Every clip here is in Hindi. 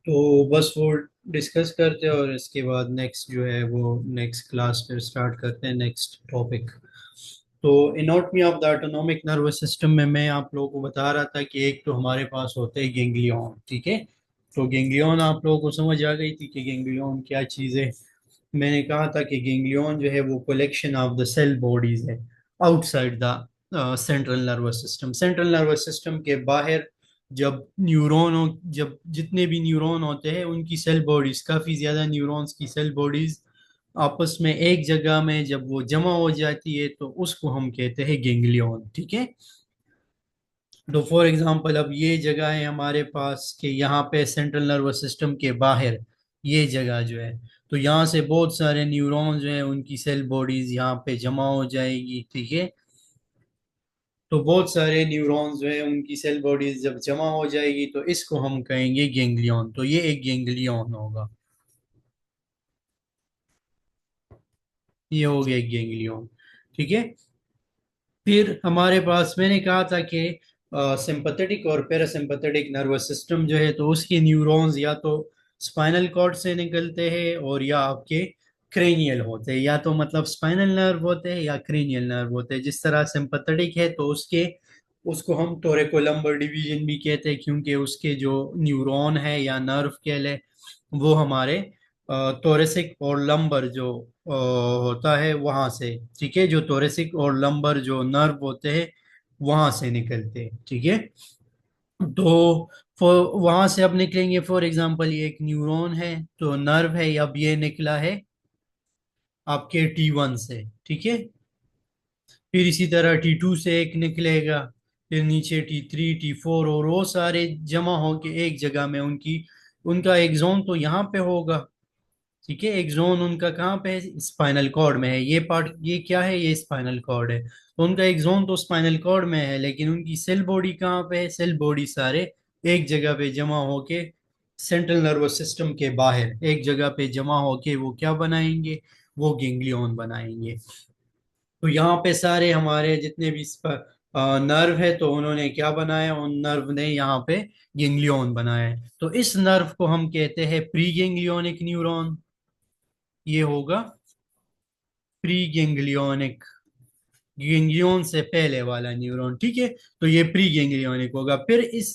तो बस वो डिस्कस करते हैं और इसके बाद नेक्स्ट जो है वो नेक्स्ट क्लास फिर स्टार्ट करते हैं नेक्स्ट टॉपिक। तो anatomy of the autonomic nervous system में मैं आप लोगों को बता रहा था कि एक तो हमारे पास होते हैं गेंगलियन, ठीक है। तो गेंगलियन आप लोगों को समझ आ गई थी कि गेंगलियन क्या चीज़ है। मैंने कहा था कि गेंगलियन जो है वो collection of the cell bodies है outside the central nervous system. Central nervous system के बाहर जब जब जितने भी न्यूरॉन होते हैं उनकी सेल बॉडीज, काफी ज्यादा न्यूरॉन्स की सेल बॉडीज आपस में एक जगह में जब वो जमा हो जाती है तो उसको हम कहते हैं गेंगलियन, ठीक है। तो फॉर एग्जांपल अब ये जगह है हमारे पास कि यहाँ पे सेंट्रल नर्वस सिस्टम के बाहर ये जगह जो है, तो यहाँ से बहुत सारे न्यूरॉन्स जो हैं उनकी सेल बॉडीज यहाँ पे जमा हो जाएगी, ठीक है। तो बहुत सारे न्यूरॉन्स जो है उनकी सेल बॉडीज जब जमा हो जाएगी तो इसको हम कहेंगे गेंगलियन। तो ये एक गेंगलियन होगा, ये हो गया एक गेंगलियन, ठीक है। फिर हमारे पास मैंने कहा था कि सिंपैथेटिक और पैरासिम्पैथेटिक नर्वस सिस्टम जो है तो उसके न्यूरॉन्स या तो स्पाइनल कॉर्ड से निकलते हैं और या आपके क्रेनियल होते हैं, या तो मतलब स्पाइनल नर्व होते हैं या क्रेनियल नर्व होते हैं। जिस तरह सिंपैथेटिक है तो उसके उसको हम टोरेकोलम्बर डिवीजन भी कहते हैं क्योंकि उसके जो न्यूरॉन है या नर्व कह ले वो हमारे थोरेसिक और लंबर जो होता है वहां से, ठीक है। जो थोरेसिक और लंबर जो नर्व होते हैं वहां से निकलते हैं, ठीक है। तो वहां से अब निकलेंगे, फॉर एग्जांपल ये एक न्यूरॉन है तो नर्व है, अब ये निकला है आपके T1 से, ठीक है। फिर इसी तरह T2 से एक निकलेगा, फिर नीचे T3 T4 और वो सारे जमा होके एक जगह में उनकी उनका एक जोन तो यहाँ पे होगा, ठीक है। एक जोन उनका कहाँ पे है, स्पाइनल कॉर्ड में है। ये पार्ट ये क्या है, ये स्पाइनल कॉर्ड है तो उनका एक जोन तो स्पाइनल कॉर्ड में है, लेकिन उनकी सेल बॉडी कहाँ पे है, सेल बॉडी सारे एक जगह पे जमा होके सेंट्रल नर्वस सिस्टम के बाहर एक जगह पे जमा होके वो क्या बनाएंगे, वो गेंगलियन बनाएंगे। तो यहाँ पे सारे हमारे जितने भी नर्व है तो उन्होंने क्या बनाया, उन नर्व ने यहाँ पे गेंगलियन बनाया है। तो इस नर्व को हम कहते हैं प्री गेंगलियोनिक न्यूरॉन। ये होगा प्री गेंगलियोनिक, गेंगलियन से पहले वाला न्यूरॉन, ठीक है। तो ये प्री गेंगलियोनिक होगा। फिर इस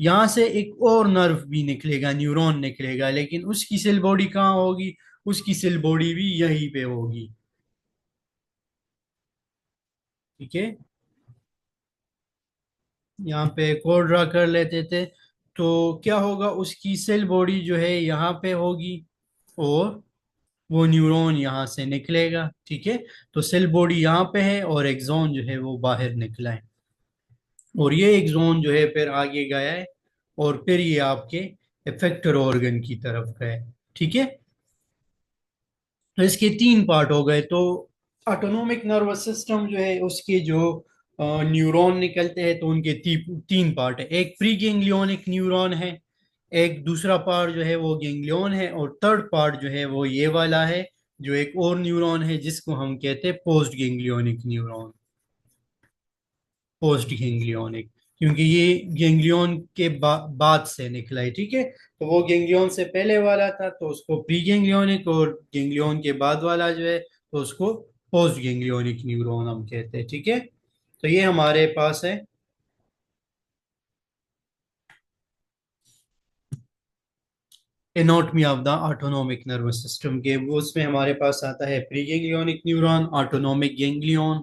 यहाँ से एक और नर्व भी निकलेगा, न्यूरॉन निकलेगा, लेकिन उसकी सेल बॉडी कहाँ होगी, उसकी सेल बॉडी भी यहीं पे होगी, ठीक है। यहाँ पे कोड ड्रा कर लेते थे। तो क्या होगा, उसकी सेल बॉडी जो है यहाँ पे होगी और वो न्यूरॉन यहाँ से निकलेगा, ठीक है। तो सेल बॉडी यहाँ पे है और एक्सॉन जो है वो बाहर निकला है, और ये एक्सॉन जो है फिर आगे गया है और फिर ये आपके इफेक्टर ऑर्गन की तरफ गए, ठीक है। तो इसके तीन पार्ट हो गए। तो ऑटोनोमिक नर्वस सिस्टम जो है उसके जो न्यूरॉन निकलते हैं तो उनके तीन पार्ट है। एक प्री गेंगलियोनिक न्यूरॉन है, एक दूसरा पार्ट जो है वो गेंगलियन है, और थर्ड पार्ट जो है वो ये वाला है जो एक और न्यूरॉन है जिसको हम कहते हैं post ganglionic neuron. Post ganglionic क्योंकि ये गेंगलियन के बाद से निकला है, ठीक है। तो वो गेंगलियन से पहले वाला था तो उसको प्री गेंगलियोनिक, और गेंगलियन के बाद वाला जो है तो उसको पोस्ट गेंगलियोनिक न्यूरॉन हम कहते हैं, ठीक है। तो ये हमारे पास है anatomy of the autonomic nervous system के। वो उसमें हमारे पास आता है प्री गेंगलियोनिक न्यूरॉन, ऑटोनोमिक गेंगलियन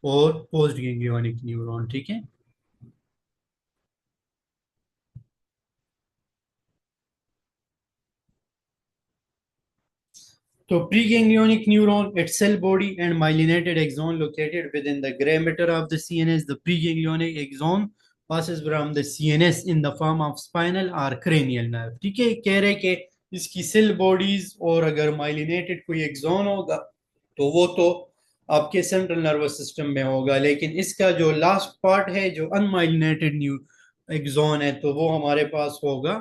और पोस्ट गेंगलियोनिक न्यूरॉन, ठीक है। So preganglionic neuron, its cell body and myelinated axon located within the gray matter of the CNS. The preganglionic axon passes from the CNS in the form of spinal or cranial nerve. ठीक है, कह रहे कि इसकी सेल बॉडीज और अगर माइलिनेटेड कोई एक्सॉन होगा तो वो तो आपके सेंट्रल नर्वस सिस्टम में होगा, लेकिन इसका जो लास्ट पार्ट है जो अनमाइलिनेटेड न्यू एक्सॉन है तो वो हमारे पास होगा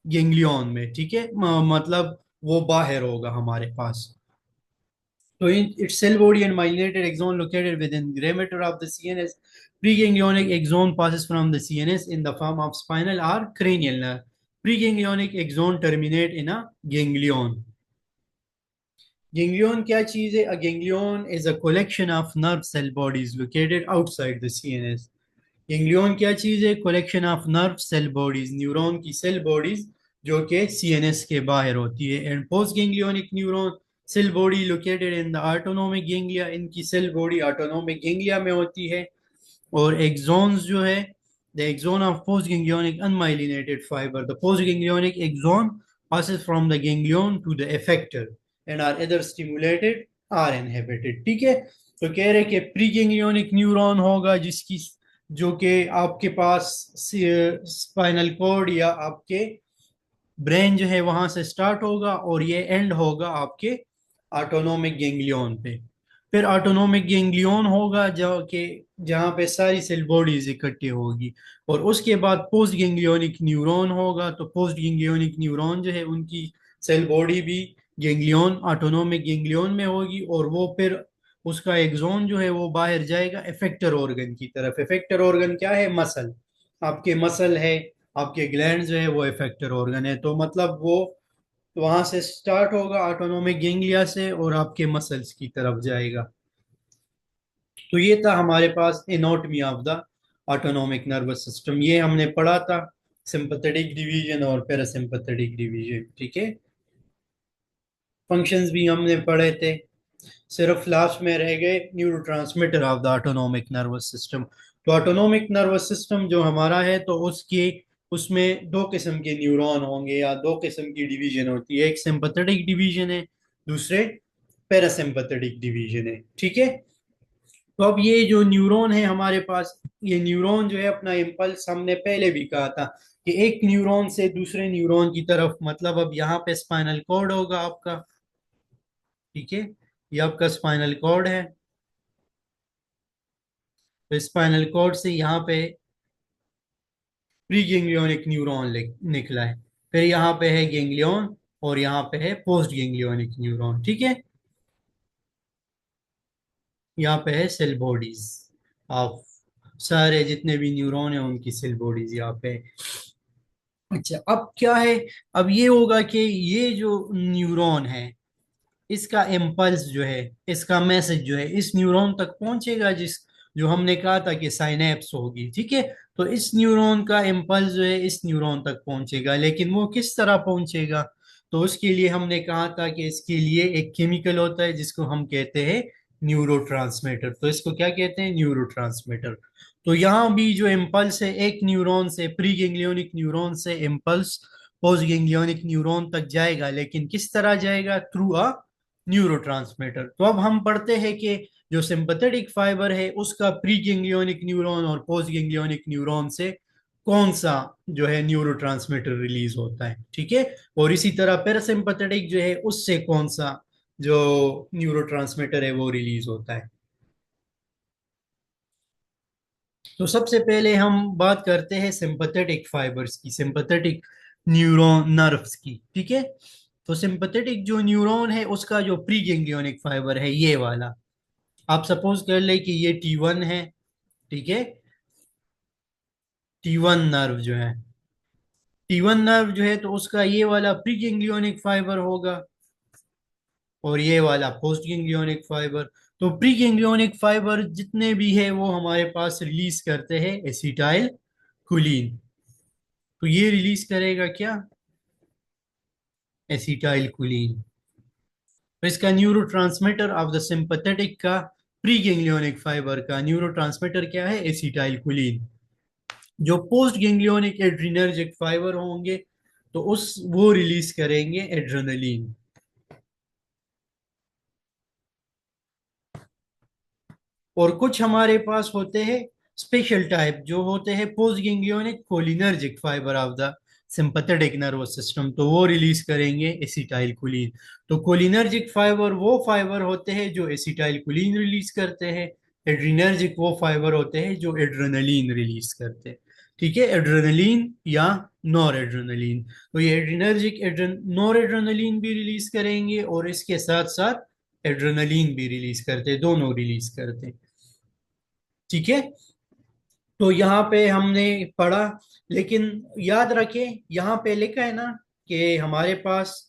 गेंगलियन में, ठीक है। मतलब वो बाहर होगा हमारे पास। तो in its cell body and myelinated axon located within gray matter of the CNS, preganglionic axon passes from the CNS in the form of spinal or cranial nerve. Preganglionic axon terminate in a ganglion. Ganglion क्या चीज है? A ganglion is a collection of nerve cell bodies located outside the CNS. Ganglion क्या चीज है? Collection of nerve cell bodies, neuron की सेल बॉडीज जो कि CNS के बाहर होती है. And postganglionic neuron cell body located in the autonomic ganglia, इनकी सेल बॉडी autonomic ganglia में होती है. और एक्सॉन्स जो है, the axon of post ganglionic unmyelinated fibre, the post ganglionic axon passes from the ganglion to the effector and are either stimulated or inhibited. ठीक है, तो कह रहे कि प्री गैंग्लियोनिक न्यूरॉन होगा जिसकी, जो कि आपके पास स्पाइनल कॉर्ड या आपके ब्रेन जो है वहां से स्टार्ट होगा और ये एंड होगा आपके ऑटोनोमिक गैंग्लियन पे. फिर ऑटोनोमिक गैंग्लियन होगा जो कि जहाँ पे सारी सेल बॉडीज इकट्ठी होगी. और उसके बाद पोस्ट गैंग्लियोनिक न्यूरॉन होगा. तो पोस्ट गैंग्लियोनिक न्यूरॉन जो है उनकी सेल बॉडी भी गैंग्लियन ऑटोनोमिक गैंग्लियन में होगी. और वो फिर उसका एक्सोन जो है वो बाहर जाएगा इफेक्टर ऑर्गन की तरफ. इफेक्टर ऑर्गन क्या है? मसल. आपके मसल है, आपके ग्लैंड जो है वो इफेक्टर ऑर्गन है. तो मतलब वो वहां से स्टार्ट होगा ऑटोनोमिक गैंग्लिया से और आपके मसल्स की तरफ जाएगा. तो ये था हमारे पास anatomy of the autonomic nervous system. ये हमने पढ़ा था, सिंपैथेटिक डिवीजन और पैरासिम्पैथेटिक डिवीजन. ठीक है, फंक्शंस भी हमने पढ़े थे. सिर्फ लास्ट में रह गए neurotransmitter of the autonomic nervous system. तो ऑटोनोमिक नर्वस सिस्टम जो हमारा है तो उसकी, उसमें दो किस्म के न्यूरॉन होंगे या दो किस्म की डिवीजन होती है. एक सिंपैथेटिक डिवीजन है, दूसरे पैरासिम्पैथेटिक डिवीजन है. ठीक है, तो अब ये जो न्यूरॉन है हमारे पास, ये न्यूरॉन जो है अपना इम्पल्स, हमने पहले भी कहा था कि एक न्यूरॉन से दूसरे न्यूरॉन की तरफ, मतलब अब यहाँ पे स्पाइनल कॉर्ड होगा आपका. ठीक है, ये आपका स्पाइनल कॉर्ड है. तो स्पाइनल कॉर्ड से यहाँ पे प्री गैंग्लियोनिक न्यूरॉन निकला है. फिर यहाँ पे है गैंग्लियन और यहाँ पे है पोस्ट गैंग्लियोनिक न्यूरॉन. ठीक है, यहाँ पे है सेल बॉडीज ऑफ सारे जितने भी न्यूरॉन है उनकी सेल बॉडीज यहाँ पे है. अच्छा, अब क्या है? अब ये होगा कि ये जो न्यूरॉन है इसका इम्पल्स जो है, इसका मैसेज जो है इस न्यूरॉन तक पहुंचेगा, जिस जो हमने कहा था कि साइनेप्स होगी. ठीक है, तो इस न्यूरॉन का इम्पल्स जो है इस न्यूरॉन तक पहुंचेगा. लेकिन वो किस तरह पहुंचेगा? तो उसके लिए हमने कहा था कि इसके लिए एक केमिकल होता है जिसको हम कहते हैं न्यूरोट्रांसमीटर. तो इसको क्या कहते हैं? न्यूरोट्रांसमीटर. तो यहाँ भी जो इम्पल्स है एक न्यूरॉन से, प्री गैंग्लियोनिक न्यूरॉन से इम्पल्स पोस्ट गैंग्लियोनिक न्यूरॉन तक जाएगा. लेकिन किस तरह जाएगा? Through a neurotransmitter. तो अब हम पढ़ते हैं कि जो सिंपैथेटिक फाइबर है उसका प्री गैंग्लियोनिक न्यूरॉन और पोस्ट गैंग्लियोनिक न्यूरॉन से कौन सा जो है न्यूरोट्रांसमीटर रिलीज होता है. ठीक है, और इसी तरह पैरासिम्पैथेटिक जो है उससे कौन सा जो न्यूरोट्रांसमीटर है वो रिलीज होता है. तो सबसे पहले हम बात करते हैं सिंपैथेटिक फाइबर्स की, सिंपैथेटिक न्यूरॉन नर्व्स की. ठीक है, तो सिंपैथेटिक जो न्यूरॉन है उसका जो प्री गैंग्लियोनिक फाइबर है ये वाला, आप सपोज कर ले कि ये T1 है. ठीक है, T1 नर्व जो है, T1 नर्व जो है तो उसका ये वाला प्री गैंग्लियोनिक फाइबर होगा और ये वाला पोस्ट गैंग्लियोनिक फाइबर. तो प्री गैंग्लियोनिक फाइबर जितने भी है वो हमारे पास रिलीज करते हैं एसिटाइल कुलीन. तो ये रिलीज करेगा क्या? एसिटाइल कुलीन. तो इसका न्यूरोट्रांसमीटर ऑफ द सिंपैथेटिक का, प्री गैंग्लियोनिक फाइबर का न्यूरोट्रांसमीटर क्या है? एसिटाइल कुलीन. जो पोस्ट गैंग्लियोनिक एड्रीनर्जिक फाइबर होंगे तो उस वो रिलीज करेंगे एड्रेनलिन. और कुछ हमारे पास होते हैं स्पेशल टाइप जो होते हैं post ganglionic cholinergic fibre of the sympathetic nervous system. तो वो रिलीज करेंगे एसिटाइल कोलिन. तो कोलिनर्जिक फाइबर वो फाइबर होते हैं जो एसिटाइल कोलिन रिलीज करते हैं. एड्रीनर्जिक वो फाइबर होते हैं जो एड्रेनलिन रिलीज करते हैं. ठीक है, एड्रेनलिन या नॉर एड्रेनलिन. तो ये एड्रीनर्जिक नॉर एड्रेनलिन भी रिलीज करेंगे और इसके साथ साथ एड्रेनलिन भी रिलीज करते हैं, दोनों रिलीज करते हैं. ठीक है, तो यहाँ पे हमने पढ़ा, लेकिन याद रखें यहाँ पे लिखा है ना कि हमारे पास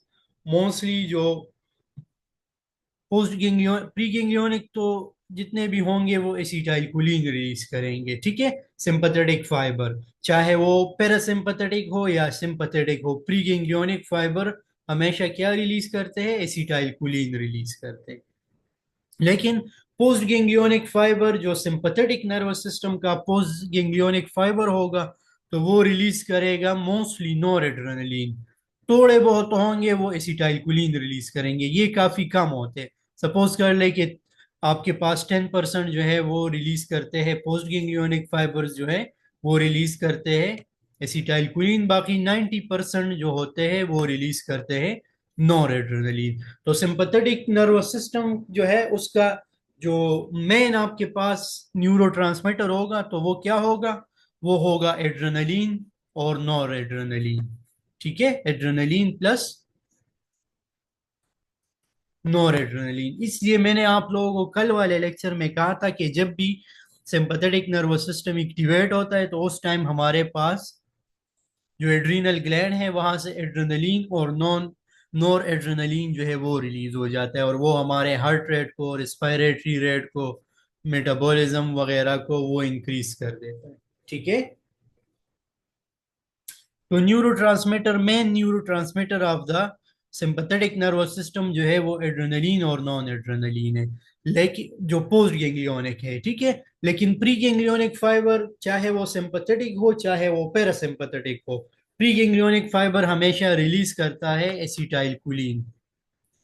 मोस्टली जो पोस्ट गेंगियो प्री गेंगियोनिक तो जितने भी होंगे वो एसिटाइल कोलिन रिलीज करेंगे, ठीक है। सिंपथेटिक फाइबर चाहे वो पैरासिम्पथेटिक हो या सिंपथेटिक हो, प्री गेंगियोनिक फाइबर हमेशा क्या रिलीज करते हैं, एसिटाइल कोलिन रिलीज करते हैं। लेकिन पोस्ट गेंगियोनिक फाइबर जो सिंपथेटिक नर्वस सिस्टम का पोस्ट गेंगियोनिक फाइबर होगा, तो वो रिलीज करेगा मोस्टली नॉर एड्रेनलिन। थोड़े बहुत होंगे वो एसिटाइलकोलिन रिलीज करेंगे, ये काफी कम होते हैं। सपोज कर ले कि आपके पास 10% जो है वो रिलीज करते हैं, पोस्ट गेंगियोनिक फाइबर्स जो है वो रिलीज करते हैं एसिटाइलकोलिन, बाकी 90% जो होते हैं वो रिलीज करते हैं नॉर एड्रेनलिन। तो सिंपैथेटिक नर्वस सिस्टम जो है उसका जो मेन आपके पास न्यूरोट्रांसमीटर होगा तो वो क्या होगा, वो होगा एड्रेनलिन और नॉर एड्रेनलिन, ठीक है। Adrenaline plus nor adrenaline. इसलिए मैंने आप लोगों को कल वाले लेक्चर में कहा था कि जब भी सिंपैथेटिक नर्वस सिस्टम एक्टिवेट होता है तो उस टाइम हमारे पास जो एड्रीनल ग्लैंड है वहां से एड्रेनलिन और नॉर एड्रेनलिन जो है वो रिलीज हो जाता है, और वो हमारे हार्ट रेट को, रिस्पायरेटरी रेट को, मेटाबॉलिज्म वगैरह को वो इंक्रीज कर देता है, ठीक है। तो neurotransmitter, main neurotransmitter of the sympathetic nervous system जो है वो एड्रेनलिन और नॉन एड्रेनलिन है, लेकिन जो पोस्ट गैंग्लियोनिक है, ठीक है। लेकिन प्री गैंग्लियोनिक फाइबर चाहे वो सिंपैथेटिक हो चाहे वो पैरासिम्पैथेटिक हो, प्री गैंग्लियोनिक फाइबर हमेशा रिलीज करता है एसिटाइलकोलिन,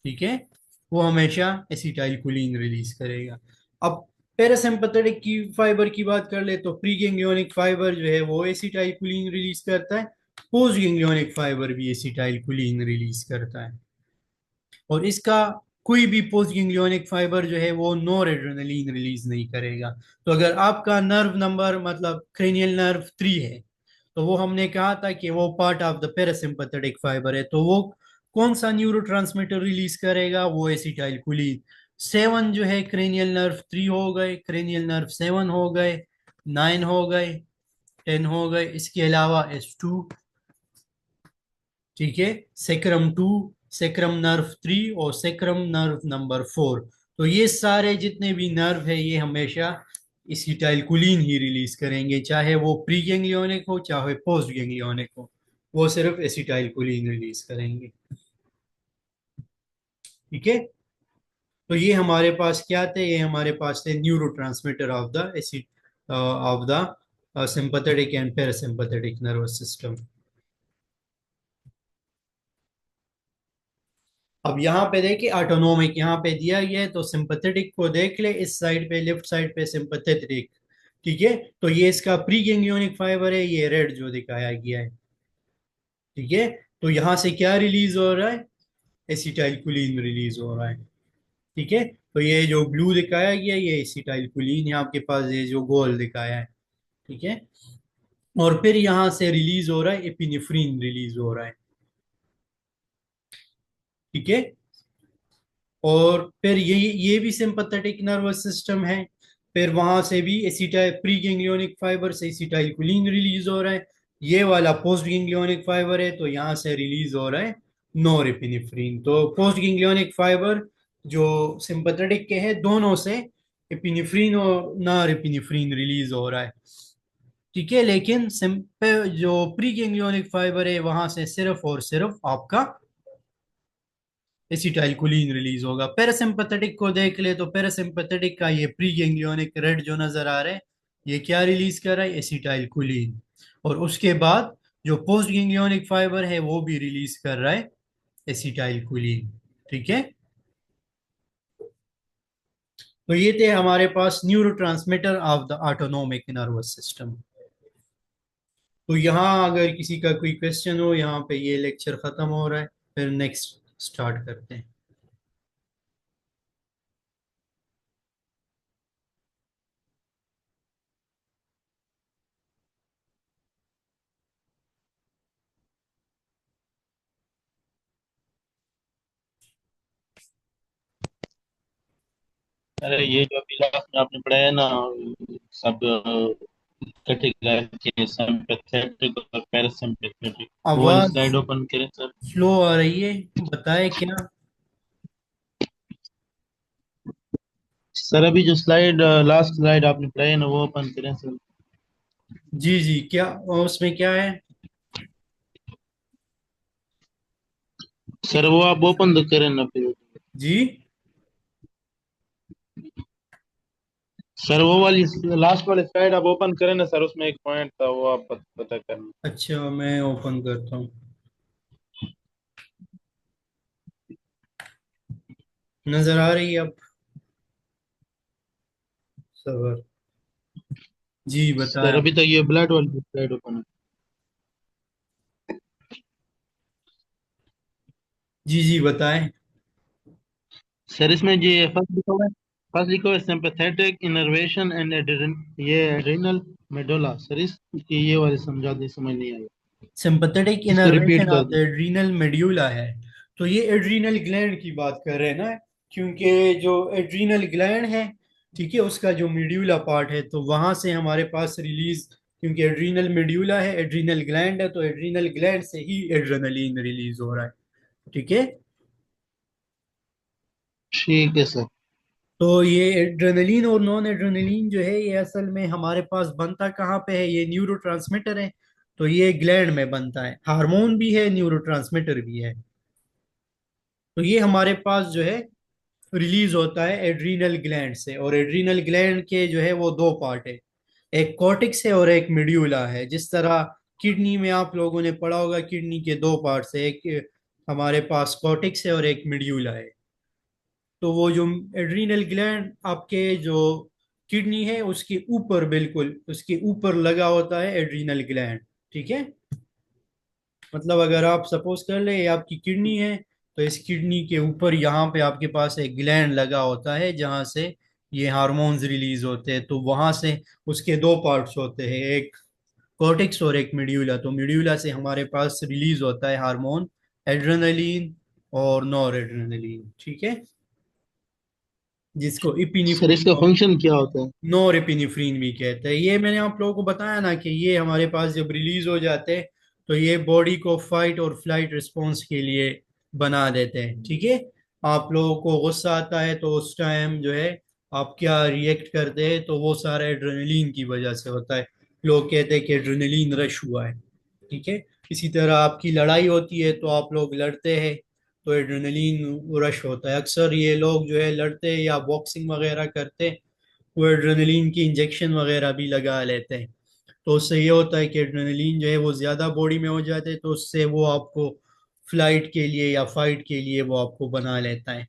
ठीक है। वो हमेशा एसिटाइलकोलिन रिलीज करेगा। अब पैरासिम्पैथेटिक की फाइबर की बात कर ले तो प्री गैंग्लियोनिक फाइबर जो है वो एसिटाइलकोलिन रिलीज करता है, पोस्ट गैंग्लियोनिक फाइबर भी एसिटाइलकोलिन रिलीज करता है। और इसका कोई भी पोस्ट गैंग्लियोनिक फाइबर जो है वो नॉर एड्रेनलिन रिलीज नहीं करेगा। तो अगर आपका नर्व नंबर मतलब क्रेनियल नर्व 3 है, तो वो हमने कहा था कि वो part of the parasympathetic fibre है, तो वो कौन सा न्यूरोट्रांसमीटर रिलीज करेगा, वो एसिटाइलकोलिन। 7 जो है क्रेनियल नर्व 3 हो गए, क्रेनियल नर्व 7 हो गए, 9 हो गए, 10 हो गए, इसके अलावा S2, ठीक है, सेक्रम 2, सेक्रम नर्व 3 और सेक्रम नर्व नंबर 4। तो ये सारे जितने भी नर्व है ये हमेशा एसिटाइलकोलिन ही रिलीज करेंगे, चाहे वो प्री गैंग्लियोनिक हो चाहे पोस्ट गैंग्लियोनिक हो, वो सिर्फ एसिटाइलकोलिन रिलीज करेंगे, ठीक है। तो ये हमारे पास क्या थे, ये हमारे पास थे neurotransmitter of the acid of the sympathetic and parasympathetic nervous system. अब यहाँ पे देखिए ऑटोनोमिक यहाँ पे दिया गया है, तो सिंपैथेटिक को देख ले, इस साइड पे लेफ्ट साइड पे सिंपैथेटिक, ठीक है। तो ये इसका प्री गैंग्लियोनिक फाइबर है, ये रेड जो दिखाया गया है, ठीक है। तो यहाँ से क्या रिलीज हो रहा है, एसिटाइलकोलिन रिलीज हो रहा है, ठीक है। तो ये जो ब्लू दिखाया गया है ये एसिटाइलकोलिन है आपके पास, ये जो गोल दिखाया है, ठीक है। और फिर यहाँ से रिलीज हो रहा है एपिनेफ्रिन रिलीज हो रहा है, ठीक है। और फिर ये भी सिंपैथेटिक नर्वस सिस्टम है, फिर वहां से भी एसिटाइल प्री गैंग्लियोनिक फाइबर से एसिटाइलकोलिन रिलीज हो रहा है। ये वाला पोस्ट गैंग्लियोनिक फाइबर है तो यहाँ से रिलीज हो रहा है नॉरएपिनेफ्रिन। तो पोस्ट गैंग्लियोनिक फाइबर जो सिंपैथेटिक के हैं दोनों से एपिनेफ्रिन और नॉरएपिनेफ्रिन रिलीज हो रहा है, ठीक है। लेकिन सिंपे जो प्री गैंग्लियोनिक फाइबर है वहां से सिर्फ और सिर्फ आपका एसिटाइलकोलिन रिलीज होगा। पैरासिम्पैथेटिक को देख ले तो पैरासिम्पैथेटिक का ये प्री गैंग्लियोनिक रेड जो नजर आ रहा है ये क्या रिलीज कर रहा है, एसिटाइलकोलिन। और उसके बाद जो पोस्ट गैंग्लियोनिक फाइबर है वो भी रिलीज कर रहा है एसिटाइलकोलिन, ठीक है। तो ये थे हमारे पास neurotransmitter of the autonomic nervous system. तो यहाँ अगर किसी का कोई क्वेश्चन हो, यहाँ पे ये लेक्चर खत्म हो रहा है, फिर नेक्स्ट स्टार्ट करते हैं। अरे ये जो अभी लास्ट में आपने पढ़ाया ना, सब कटेगा कि सिंपैथेटिक और पैरासिम्पैथेटिक। वो वाली आवाज स्लाइड ओपन करें सर। स्लो आ रही है, बताए क्या? सर अभी जो स्लाइड, लास्ट स्लाइड आपने पढ़ाई है ना, वो ओपन करें सर। जी जी, क्या उसमें क्या है? सर वो आप ओपन तो करें ना फिर। जी। सर वो वाली लास्ट वाली स्लाइड आप ओपन करें ना सर, उसमें एक पॉइंट था वो आप पता करना। अच्छा, मैं ओपन करता हूँ। नजर आ रही है अब? सबर। जी सर बताया। अभी तक ये ब्लड वाली स्लाइड ओपन है। जी जी बताएं। सर इसमें ये फर्स्ट लिखा हुआ है सिंपैथेटिक इनर्वेशन एंड ये एड्रिनल मेडुला। सर इसकी ये वाली समझा दी, समझ नहीं आई। सिंपैथेटिक इसको इनर्वेशन रिपीट कर ऑफ द दो। एड्रीनल मेड्यूला है। तो ये एड्रीनल ग्लैंड की बात कर रहे हैं ना, क्योंकि जो एड्रीनल ग्लैंड है, ठीक है, उसका जो मेड्यूला पार्ट है, तो वहां से हमारे पास रिलीज, क्योंकि एड्रीनल मेड्यूला है, एड्रीनल ग्लैंड है, तो एड्रीनल ग्लैंड से ही एड्रेनलिन रिलीज हो रहा है। ठीक है। ठीक है सर। तो ये एड्रेनलिन और नॉन एड्रेनलिन जो है, ये असल में हमारे पास बनता कहाँ पे है? ये न्यूरोट्रांसमीटर है। तो ये ग्लैंड में बनता है, हार्मोन भी है, न्यूरोट्रांसमीटर भी है। तो ये हमारे पास जो है रिलीज होता है एड्रीनल ग्लैंड से, और एड्रीनल ग्लैंड के जो है वो दो पार्ट है, एक कॉर्टेक्स है और एक मेड्यूला है। जिस तरह किडनी में आप लोगों ने पढ़ा होगा, किडनी के दो पार्ट्स है, एक हमारे पास कॉर्टेक्स है और एक मेड्यूला है। तो वो जो एड्रीनल ग्लैंड आपके जो किडनी है उसके ऊपर, बिल्कुल उसके ऊपर लगा होता है एड्रीनल ग्लैंड। ठीक है। मतलब अगर आप सपोज कर ले ये आपकी किडनी है, तो इस किडनी के ऊपर यहाँ पे आपके पास एक ग्लैंड लगा होता है जहाँ से ये हार्मोन्स रिलीज होते हैं। तो वहां से उसके दो पार्ट्स होते हैं, एक कॉर्टेक्स और एक मिड्यूला। तो मिड्यूला से हमारे पास रिलीज होता है हार्मोन एड्रेनलिन और नॉर एड्रेनलिन। ठीक है, जिसको सर इपिनेफ्रिन इसका फंक्शन क्या होता है? नॉरएपिनेफ्रिन भी कहते हैं। ये मैंने आप लोगों को बताया ना कि ये हमारे पास जब रिलीज हो जाते हैं, तो ये बॉडी को फाइट और फ्लाइट रिस्पॉन्स के लिए बना देते हैं। ठीक है। आप लोगों को गुस्सा आता है तो उस टाइम जो है आप क्या रिएक्ट करते हैं, तो वो सारा एड्रेनलिन की वजह से होता है। लोग कहते हैं कि एड्रेनलिन रश हुआ है। ठीक है। इसी तरह आपकी लड़ाई होती है तो आप लोग लड़ते हैं, तो एड्रेनलिन रश होता है। अक्सर ये लोग जो है लड़ते हैं या बॉक्सिंग वगैरह करते हैं, वो एड्रेनलिन की इंजेक्शन वगैरह भी लगा लेते हैं। तो उससे ये होता है कि एड्रेनलिन जो है वो ज़्यादा बॉडी में हो जाते हैं, तो उससे वो आपको फ्लाइट के लिए या फाइट के लिए वो आपको बना लेता है।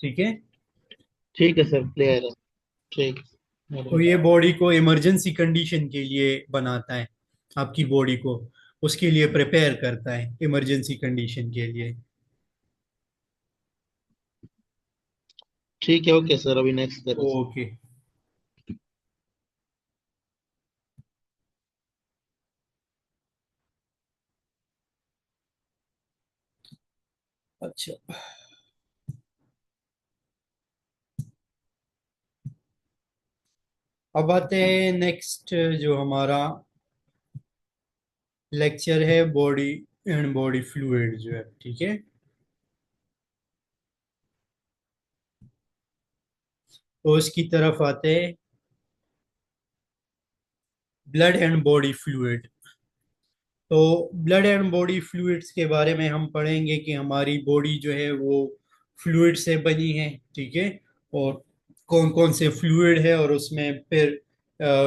ठीक है। ठीक है सर, क्लियर है। ठीक तो है। ये बॉडी को इमरजेंसी कंडीशन के लिए बनाता है, आपकी बॉडी को उसके लिए प्रिपेयर करता है इमरजेंसी कंडीशन के लिए। ठीक है, ओके सर, अभी नेक्स्ट करें सर। ओके। अच्छा, अब आते हैं नेक्स्ट जो हमारा लेक्चर है, बॉडी एंड बॉडी फ्लूइड जो है। ठीक है। तो इसकी तरफ आते हैं, ब्लड एंड बॉडी फ्लूइड। तो ब्लड एंड बॉडी फ्लूइड्स के बारे में हम पढ़ेंगे कि हमारी बॉडी जो है वो फ्लूइड से बनी है। ठीक है। और कौन कौन से फ्लूइड है, और उसमें फिर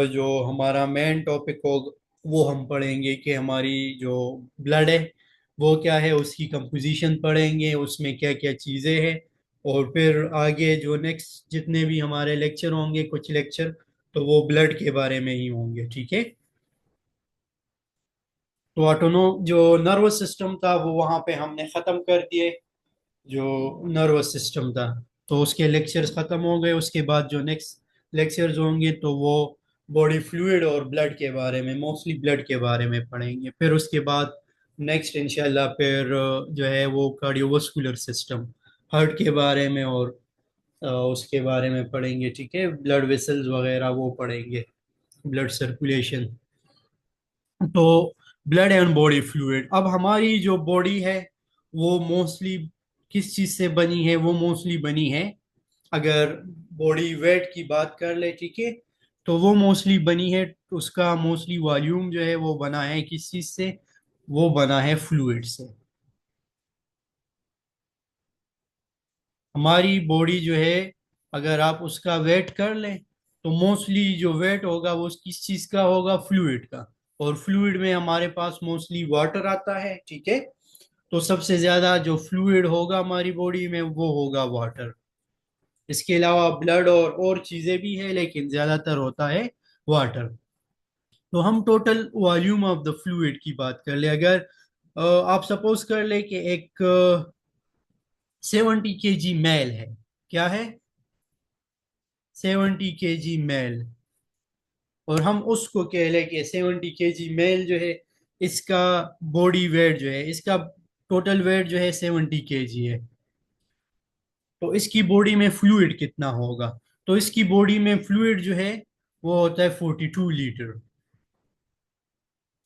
जो हमारा मेन टॉपिक होगा वो हम पढ़ेंगे कि हमारी जो ब्लड है वो क्या है, उसकी कंपोजिशन पढ़ेंगे, उसमें क्या क्या चीज़ें हैं। और फिर आगे जो नेक्स्ट जितने भी हमारे लेक्चर होंगे, कुछ लेक्चर तो वो ब्लड के बारे में ही होंगे। ठीक है। तो ऑटोनो जो नर्वस सिस्टम था वो वहां पे हमने खत्म कर दिए, जो नर्वस सिस्टम था। तो उसके लेक्चर्स खत्म हो गए। उसके बाद जो नेक्स्ट लेक्चर्स होंगे तो वो बॉडी फ्लूइड और ब्लड के बारे में, मोस्टली ब्लड के बारे में पढ़ेंगे। फिर उसके बाद नेक्स्ट इंशाल्लाह फिर जो है वो कार्डियोवास्कुलर सिस्टम, हार्ट के बारे में और उसके बारे में पढ़ेंगे, ठीक है, ब्लड वेसल्स वगैरह वो पढ़ेंगे, ब्लड सर्कुलेशन। तो ब्लड एंड बॉडी फ्लूइड, अब हमारी जो बॉडी है वो मोस्टली किस चीज से बनी है? वो मोस्टली बनी है, अगर बॉडी वेट की बात कर ले, ठीक है, तो वो मोस्टली बनी है, उसका मोस्टली वॉल्यूम जो है वो बना है किस चीज से? वो बना है फ्लूइड से। हमारी बॉडी जो है, अगर आप उसका वेट कर लें, तो मोस्टली जो वेट होगा वो किस चीज का होगा? फ्लूइड का। और फ्लूइड में हमारे पास मोस्टली वाटर आता है, ठीक है, तो सबसे ज्यादा जो फ्लूइड होगा हमारी बॉडी में वो होगा वाटर। इसके अलावा ब्लड और चीजें भी है, लेकिन ज्यादातर होता है वाटर। तो हम total volume of the fluid की बात कर ले, अगर आप सपोज कर ले कि एक 70 kg मेल है। क्या है? 70 kg मेल। और हम उसको कह ले कि 70 kg मेल जो है, इसका बॉडी वेट जो है, इसका टोटल वेट जो है 70 kg है, तो इसकी बॉडी में फ्लूइड कितना होगा? तो इसकी बॉडी में फ्लूइड जो है वो होता है 42 लीटर।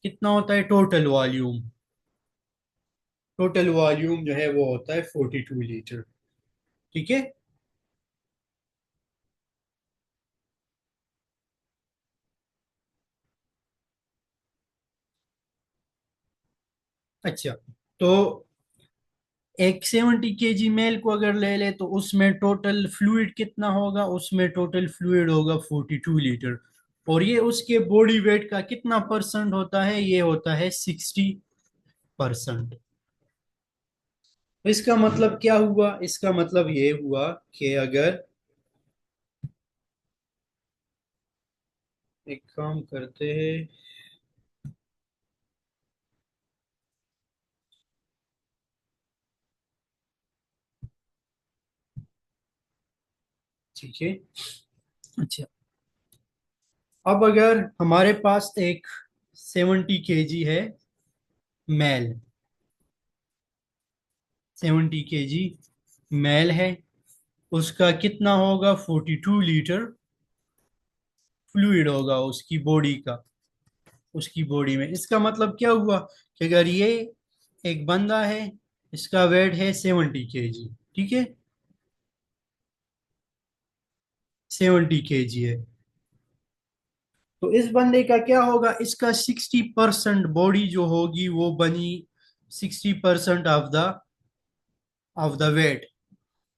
कितना होता है टोटल वॉल्यूम? टोटल वॉल्यूम जो है वो होता है 42 लीटर, ठीक है। अच्छा, तो एक 70 kg मेल को अगर ले ले तो उसमें टोटल फ्लूइड कितना होगा? उसमें टोटल फ्लूइड होगा 42 लीटर। और ये उसके बॉडी वेट का कितना परसेंट होता है? ये होता है 60%। तो इसका मतलब क्या हुआ? इसका मतलब ये हुआ कि अगर एक काम करते हैं, ठीक है। अच्छा, अब अगर हमारे पास एक 70 kg है मेल, 70 kg मेल है, उसका कितना होगा? 42 लीटर फ्लूइड होगा उसकी बॉडी का, उसकी बॉडी में। इसका मतलब क्या हुआ कि अगर ये एक बंदा है, इसका वेट है 70 kg, ठीक है, 70 kg है, तो इस बंदे का क्या होगा? इसका 60% बॉडी जो होगी वो बनी 60% ऑफ द वेट।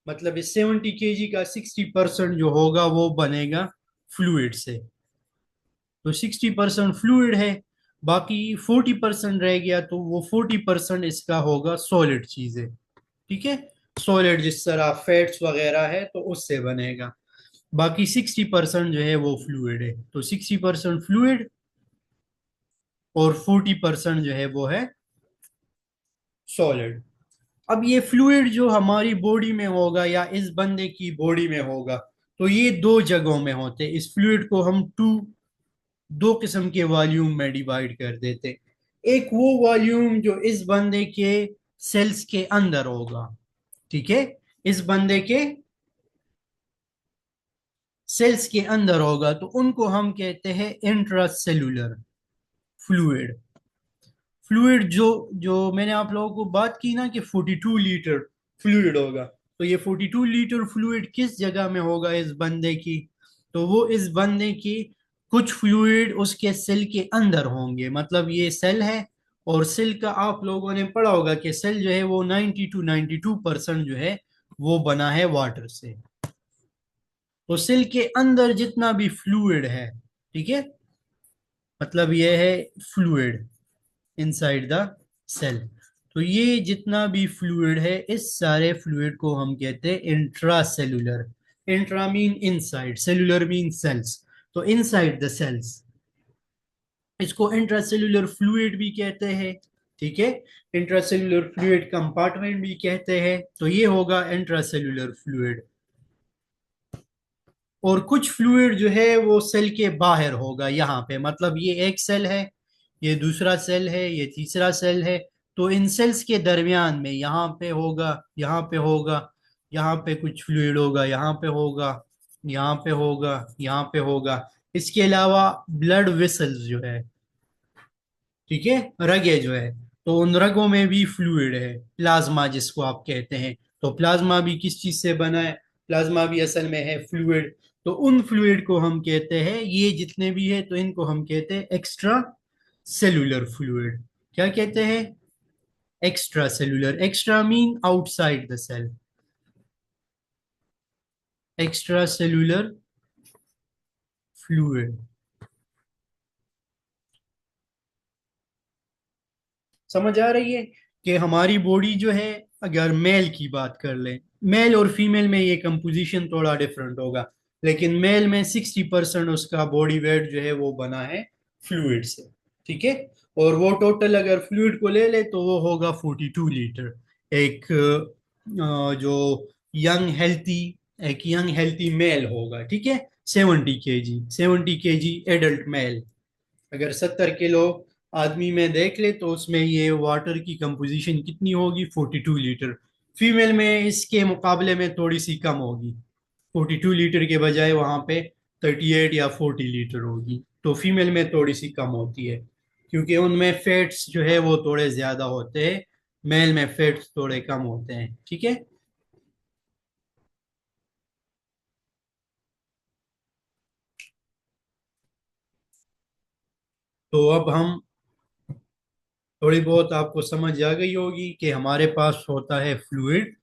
मतलब इस 70 kg का 60% जो होगा वो बनेगा फ्लूइड से। तो 60% फ्लूइड है, बाकी 40% रह गया, तो वो 40% इसका होगा सॉलिड चीजें, ठीक है। सॉलिड जिस तरह फैट्स वगैरह है तो उससे बनेगा। बाकी 60% जो है वो फ्लूइड है, तो 60% फ्लूइड और 40% जो है वो है सॉलिड। अब ये फ्लूइड जो हमारी बॉडी में होगा या इस बंदे की बॉडी में होगा, तो ये दो जगहों में होते हैं। इस फ्लूइड को हम दो किस्म के वॉल्यूम में डिवाइड कर देते। एक वो वॉल्यूम जो इस बंदे के सेल्स के अंदर होगा, ठीक है, इस बंदे के सेल्स के अंदर होगा, तो उनको हम कहते हैं इंट्रासेल्यूलर फ्लूइड। फ्लूइड जो जो मैंने आप लोगों को बात की ना कि 42 लीटर फ्लूइड होगा, तो ये 42 लीटर फ्लूइड किस जगह में होगा इस बंदे की? तो वो इस बंदे की कुछ फ्लूइड उसके सेल के अंदर होंगे। मतलब ये सेल है, और सेल का आप लोगों ने पढ़ा होगा कि सेल जो है वो 90 to 92% जो है वो बना है वाटर से। तो सेल के अंदर जितना भी फ्लूइड है, ठीक है, मतलब ये है फ्लूइड इनसाइड द सेल। तो ये जितना भी फ्लूइड है, इस सारे फ्लूइड को हम कहते हैं intra cellular. Intra mean inside, cellular mean cells, तो इनसाइड द सेल्स। इसको इंट्रासेल्यूलर फ्लूइड भी कहते हैं, ठीक है, इंट्रासेल्यूलर फ्लूइड कंपार्टमेंट भी कहते हैं। तो ये होगा इंट्रासेल्यूलर फ्लूइड। और कुछ फ्लूइड जो है वो सेल के बाहर होगा यहाँ पे, मतलब ये एक सेल है, ये दूसरा सेल है, ये तीसरा सेल है, तो इन सेल्स के दरमियान में यहाँ पे होगा, यहाँ पे होगा, यहाँ पे कुछ फ्लूइड होगा, यहाँ पे होगा, यहाँ पे होगा, यहाँ पे होगा। इसके अलावा ब्लड वेसल्स जो है, ठीक है, रगे जो है, तो उन रगों में भी फ्लूइड है, प्लाज्मा जिसको आप कहते हैं। तो प्लाज्मा भी किस चीज से बना है? प्लाज्मा भी असल में है फ्लूइड। तो उन फ्लूइड को हम कहते हैं, ये जितने भी है तो इनको हम कहते हैं एक्स्ट्रा सेलुलर फ्लूइड। क्या कहते हैं? Extra cellular. Extra mean outside the cell, extra cellular fluid. समझ आ रही है कि हमारी बॉडी जो है, अगर मेल की बात कर लें, मेल और फीमेल में ये कंपोजिशन थोड़ा डिफरेंट होगा, लेकिन मेल में 60% उसका बॉडी वेट जो है वो बना है फ्लूइड से, ठीक है। और वो टोटल अगर फ्लूइड को ले ले तो वो होगा 42 लीटर। एक जो यंग हेल्थी, एक यंग हेल्थी मेल होगा, ठीक है, 70 केजी, 70 केजी एडल्ट मेल। अगर 70 किलो आदमी में देख ले तो उसमें ये वाटर की कंपोजिशन कितनी होगी? 42 लीटर। फीमेल में इसके मुकाबले में थोड़ी सी कम होगी, 42 लीटर के बजाय वहां पे 38 या 40 लीटर होगी। तो फीमेल में थोड़ी सी कम होती है, क्योंकि उनमें फैट्स जो है वो थोड़े ज्यादा होते हैं, मेल में फैट्स थोड़े कम होते हैं, ठीक है। तो अब हम, थोड़ी बहुत आपको समझ आ गई होगी कि हमारे पास होता है फ्लूइड।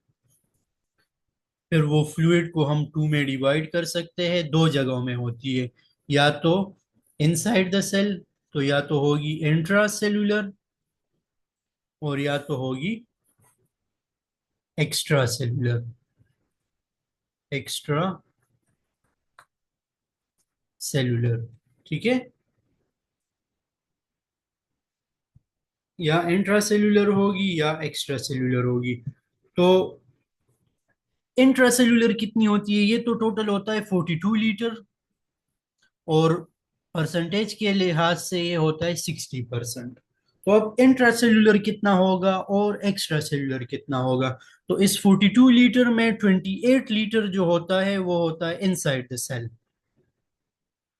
फिर वो फ्लूइड को हम टू में डिवाइड कर सकते हैं, दो जगहों में होती है, या तो इनसाइड द सेल, तो या तो होगी इंट्रा सेलुलर, और या तो होगी एक्स्ट्रा सेलुलर, एक्स्ट्रा सेलुलर, ठीक है। या इंट्रा सेलुलर होगी या एक्स्ट्रा सेलुलर होगी। तो इंट्रा सेलुलर कितनी होती है? ये तो टोटल होता है 42 लीटर, और परसेंटेज के लिहाज से ये होता है 60%। तो अब इंट्रासेल्यूलर कितना होगा और एक्स्ट्रा सेल्यूलर कितना होगा? तो इस 42 लीटर में 28 लीटर जो होता है वो होता है इनसाइड द सेल।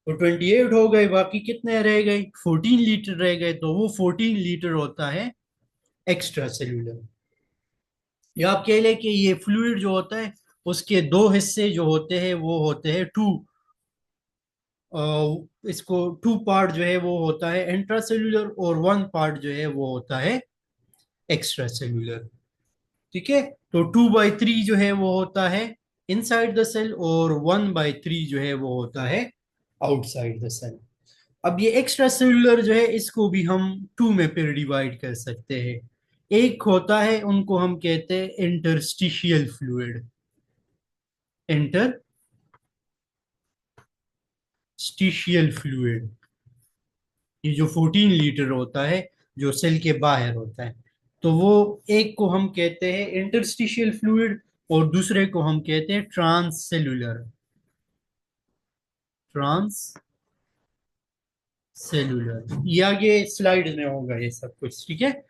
तो 28 हो गए, बाकी कितने रह गए? 14 लीटर रह गए, तो वो 14 लीटर होता है एक्स्ट्रा सेल्यूलर। या आप कह लें कि ये फ्लूइड जो होता है उसके दो हिस्से जो होते हैं वो होते हैं टू, इसको टू पार्ट जो है वो होता है इंट्रा सेल्यूलर, और वन पार्ट जो है वो होता है एक्स्ट्रा सेल्यूलर, ठीक है। तो 2/3 जो है वो होता है इनसाइड द सेल, और 1/3 जो है वो होता है आउटसाइड द सेल। अब ये एक्स्ट्रा सेल्यूलर जो है इसको भी हम टू में फिर डिवाइड कर सकते हैं। एक होता है, उनको हम कहते हैं इंटरस्टिशियल फ्लूइड, इंटरस्टिशियल फ्लूइड। ये जो 14 लीटर होता है, जो सेल के बाहर होता है, तो वो एक को हम कहते हैं इंटरस्टिशियल फ्लूइड, और दूसरे को हम कहते हैं ट्रांस सेलुलर, ट्रांस सेलुलर। ये आगे स्लाइड में होगा ये सब कुछ, ठीक है।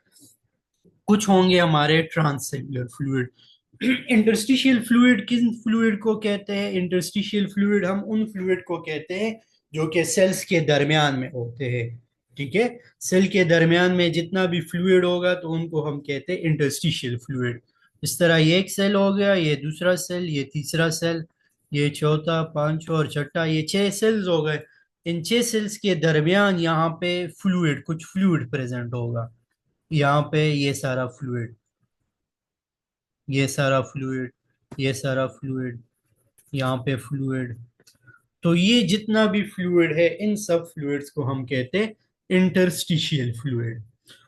कुछ होंगे हमारे trans cellular fluid. Interstitial fluid किन फ्लूइड को कहते हैं? इंटरस्टिशियल फ्लूइड हम उन फ्लूइड को कहते हैं जो कि सेल्स के दरमियान में होते हैं, ठीक है। सेल के दरमियान में जितना भी फ्लूइड होगा तो उनको हम कहते हैं इंटरस्टिशियल फ्लूइड। इस तरह ये एक सेल हो गया, ये दूसरा सेल, ये तीसरा सेल, ये चौथा, पांचवा और छठा, ये 6 सेल्स हो गए। इन 6 सेल्स के दरमियान यहाँ पे फ्लूइड, कुछ फ्लूइड प्रेजेंट होगा। यहाँ पे ये सारा फ्लूइड, ये सारा फ्लूइड, ये सारा फ्लूइड, यहाँ पे फ्लूइड। तो ये जितना भी फ्लूइड है, इन सब फ्लूइड्स को हम कहते हैं इंटरस्टिशियल फ्लूइड।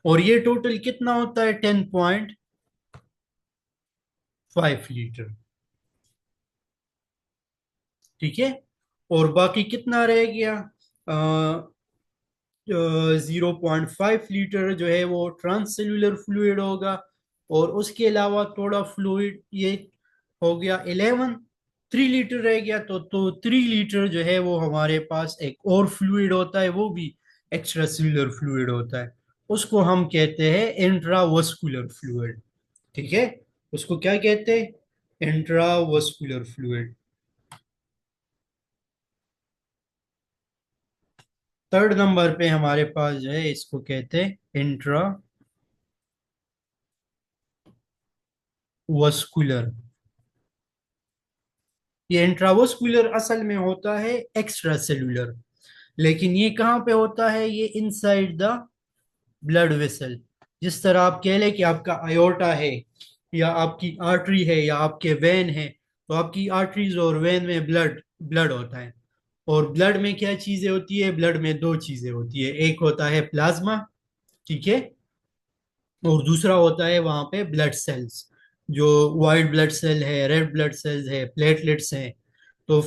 और ये टोटल कितना होता है? 10.5 लीटर, ठीक है। और बाकी कितना रह गया? 0.5 लीटर जो है वो ट्रांससेल्यूलर फ्लूइड होगा। और उसके अलावा थोड़ा फ्लूइड, ये हो गया 11। 3 लीटर रह गया, तो 3 लीटर जो है वो हमारे पास एक और फ्लूइड होता है, वो भी एक्स्ट्रा सेल्यूलर फ्लूइड होता है। उसको हम कहते हैं इंट्रावस्कुलर फ्लूइड, ठीक है। उसको क्या कहते हैं? Intravascular fluid. थर्ड नंबर पे हमारे पास जो है इसको कहते हैं इंट्रावस्कुलर। ये इंट्रावस्कुलर असल में होता है एक्स्ट्रा सेलुलर, लेकिन ये कहाँ पे होता है, ये इनसाइड द ब्लड वेसल। जिस तरह आप कह लें कि आपका आयोटा है, या आपकी आर्टरी है, या आपके वेन है, तो आपकी आर्टरीज और वेन में ब्लड ब्लड होता है। और ब्लड में क्या चीजें होती है, ब्लड में दो चीजें होती है, एक होता है प्लाज्मा, ठीक है, और दूसरा होता है वहां पे ब्लड सेल्स, जो वाइट ब्लड सेल है, रेड ब्लड सेल्स है, प्लेटलेट्स हैं। तो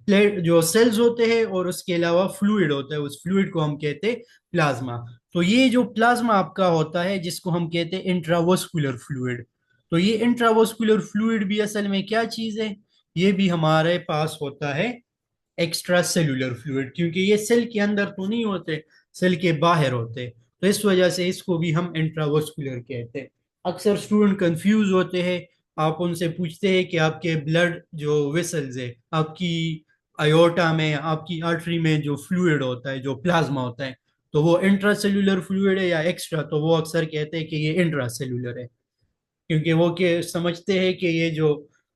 प्लेट जो सेल्स होते हैं और उसके अलावा फ्लूइड होता है, उस फ्लूइड को हम कहते हैं प्लाज्मा। तो ये जो प्लाज्मा आपका होता है जिसको हम कहते हैं इंट्रावस्कुलर फ्लूइड, तो ये इंट्रावस्कुलर फ्लूइड भी असल में क्या चीज है, ये भी हमारे पास होता है एक्स्ट्रा सेलुलर फ्लूइड, क्योंकि ये सेल के अंदर तो नहीं होते, सेल के बाहर होते। तो इस वजह से इसको भी हम इंट्रावस्कुलर कहते हैं। अक्सर स्टूडेंट कंफ्यूज होते हैं, आप उनसे पूछते हैं कि आपके ब्लड जो वेसल्स है, आपकी अयोटा में, आपकी आर्टरी में जो फ्लूइड होता है, जो प्लाज्मा होता है, तो वो इंट्रासेल्युलर फ्लूइड है या एक्स्ट्रा, तो वो अक्सर कहते हैं कि ये इंट्रासेल्युलर है, क्योंकि वो के समझते हैं कि ये जो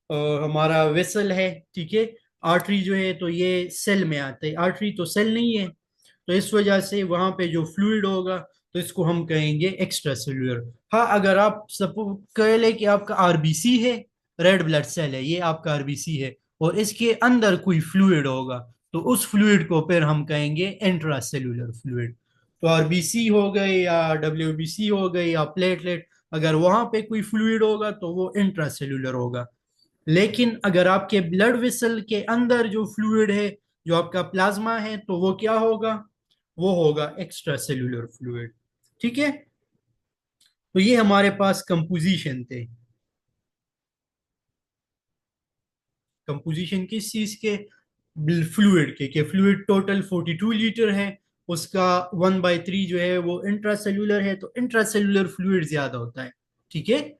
हमारा वेसल है, ठीक है, आर्टरी जो है तो ये सेल में आते हैं, आर्टरी तो सेल नहीं है, तो इस वजह से वहां पे जो फ्लूइड होगा तो इसको हम कहेंगे एक्स्ट्रा सेल्यूलर। हाँ, अगर आप सपोज कह ले कि आपका आरबीसी है, रेड ब्लड सेल है, ये आपका आरबीसी है, और इसके अंदर कोई फ्लूइड होगा, तो उस फ्लूइड को फिर हम कहेंगे इंट्रा सेल्यूलर फ्लूइड। तो आरबीसी हो गए या डब्ल्यूबीसी हो गए या प्लेटलेट, अगर वहां पे कोई फ्लूइड होगा तो वो इंट्रासेल्यूलर होगा। लेकिन अगर आपके ब्लड वेसल के अंदर जो फ्लूइड है, जो आपका प्लाज्मा है, तो वो क्या होगा, वो होगा एक्स्ट्रा सेल्यूलर फ्लूइड, ठीक है। तो ये हमारे पास कंपोजिशन थे। कंपोजिशन किस चीज के, फ्लूइड के फ्लूइड टोटल 42 लीटर है, उसका 1/3 जो है वो इंट्रासेल्यूलर है, तो इंट्रासेल्यूलर फ्लूइड ज्यादा होता है, ठीक है।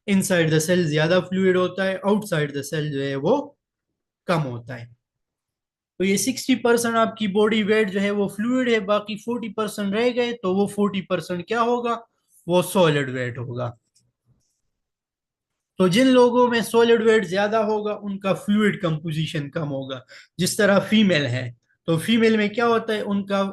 इनसाइड द सेल ज्यादा फ्लूइड होता है, आउटसाइड द सेल जो है वो कम होता है। तो ये 60% आपकी बॉडी वेट जो है वो फ्लूइड है, बाकी 40% रह गए, तो वो 40% क्या होगा, वो सॉलिड वेट होगा। तो जिन लोगों में सॉलिड वेट ज्यादा होगा उनका फ्लूइड कंपोजिशन कम होगा। जिस तरह फीमेल है, तो फीमेल में क्या होता है, उनका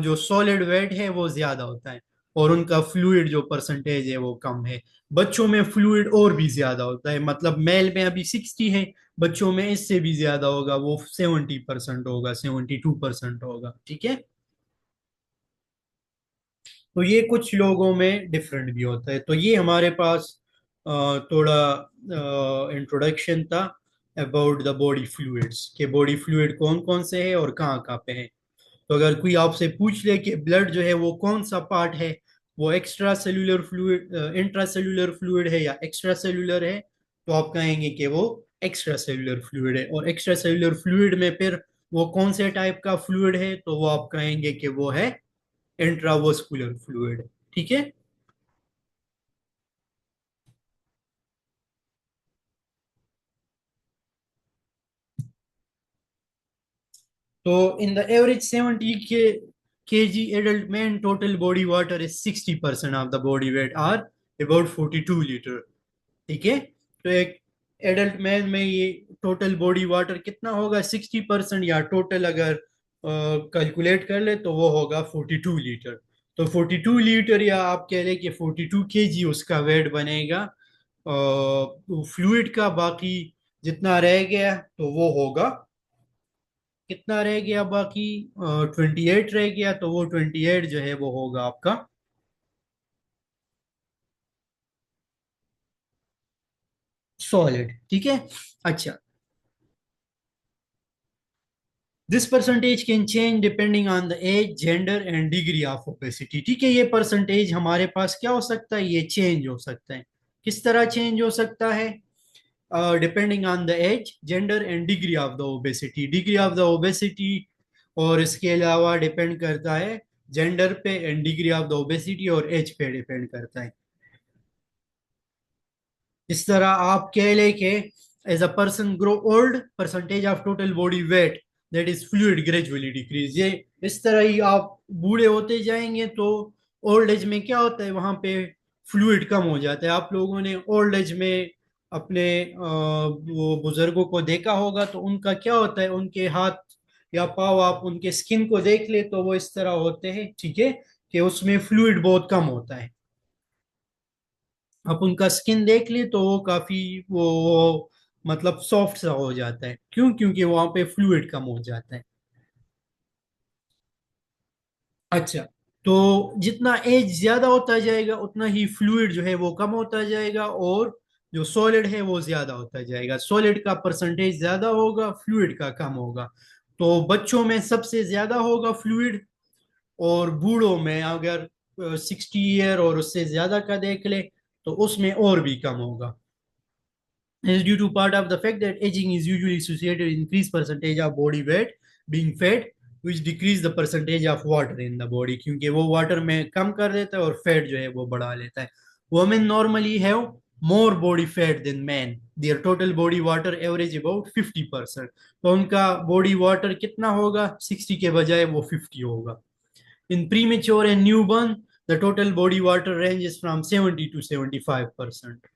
जो सॉलिड वेट है वो ज्यादा होता है, और उनका फ्लूइड जो परसेंटेज है वो कम है। बच्चों में फ्लूइड और भी ज्यादा होता है, मतलब मेल में अभी 60 है, बच्चों में इससे भी ज्यादा होगा, वो 70% होगा, 72% होगा, ठीक है। तो ये कुछ लोगों में डिफरेंट भी होता है। तो ये हमारे पास थोड़ा इंट्रोडक्शन था अबाउट द बॉडी फ्लूइड्स, के बॉडी फ्लूइड कौन कौन से हैं और कहाँ कहाँ पे हैं। तो अगर कोई आपसे पूछ ले कि ब्लड जो है वो कौन सा पार्ट है, वो extra cellular fluid, intra cellular fluid है या एक्स्ट्रा सेल्यूलर है, तो आप कहेंगे कि वो एक्स्ट्रा सेल्यूलर फ्लूइड है। और एक्स्ट्रा सेल्यूलर फ्लूइड में फिर वो कौन से टाइप का फ्लूइड है, तो वो आप कहेंगे कि वो है इंट्रावस्कुलर फ्लूइड, ठीक है। तो in the average 70 kg adult man, total body water is 60% of the body weight, or about 42 litre, ठीक है। तो एक एडल्ट मैन में ये टोटल बॉडी वाटर कितना होगा, 60%, या टोटल अगर कैलकुलेट कर ले तो वो होगा 42 लीटर। तो 42 लीटर, या आप कह लें कि 42 kg उसका वेट बनेगा फ्लूइड का। बाकी जितना रह गया तो वो होगा, कितना रह गया बाकी, 28 रह गया, तो वो 28 जो है वो होगा आपका सॉलिड, ठीक है। अच्छा, this percentage can change depending on the age, gender and degree of obesity, ठीक है। ये परसेंटेज हमारे पास क्या हो सकता है, ये चेंज हो सकता है। किस तरह चेंज हो सकता है, depending on the age, gender and degree of the obesity, degree of the obesity, और इसके अलावा डिपेंड करता है जेंडर पे and degree of the obesity, और एज पे डिपेंड करता है। इस तरह आप कह ले कि as a person grow old, percentage of total body weight that is fluid gradually decrease. ये इस तरह ही आप बूढ़े होते जाएंगे तो ओल्ड एज में क्या होता है, वहां पे फ्लूइड कम हो जाता है। आप लोगों ने ओल्ड एज में अपने वो बुजुर्गों को देखा होगा, तो उनका क्या होता है, उनके हाथ या पाँव आप उनके स्किन को देख ले तो वो इस तरह होते हैं, ठीक है, कि उसमें फ्लूइड बहुत कम होता है। आप उनका स्किन देख ले तो वो काफी वो मतलब सॉफ्ट सा हो जाता है। क्यों? क्योंकि वहां पे फ्लूइड कम हो जाता है। अच्छा, तो जितना एज ज्यादा होता जाएगा उतना ही फ्लूइड जो है वो कम होता जाएगा, और जो सॉलिड है वो ज्यादा होता जाएगा। सॉलिड का परसेंटेज ज्यादा होगा, फ्लूइड का कम होगा। तो बच्चों में सबसे ज्यादा होगा फ्लूइड, और बूढ़ों में अगर 60 ईयर और उससे ज्यादा का देख ले तो उसमें और भी कम होगा। Is due to part of the fact that aging is usually associated with increased percentage of body weight being fat, which decrease the percentage of water in the body, क्योंकि वो वाटर में कम कर देता है और फैट जो है वो बढ़ा लेता है। Women normally have more body fat than men. Their total body water average about 50%। तो उनका बॉडी वाटर कितना होगा, 60 के बजाय वो 50 होगा। In premature and newborn, the total body water ranges from 70 to 75%।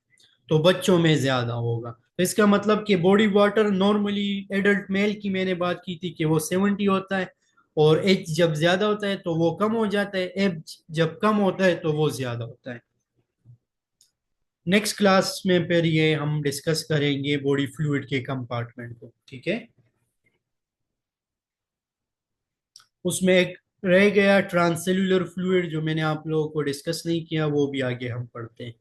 तो बच्चों में ज्यादा होगा। तो इसका मतलब कि body water normally adult mail की मैंने बात की थी कि वो 70 होता है, और एज जब ज्यादा होता है तो वो कम हो जाता है, एज जब कम होता है तो वो ज्यादा होता है। नेक्स्ट क्लास में फिर ये हम डिस्कस करेंगे बॉडी फ्लूइड के कंपार्टमेंट को, ठीक है। उसमें एक रह गया ट्रांससेल्यूलर फ्लूइड जो मैंने आप लोगों को डिस्कस नहीं किया, वो भी आगे हम पढ़ते हैं।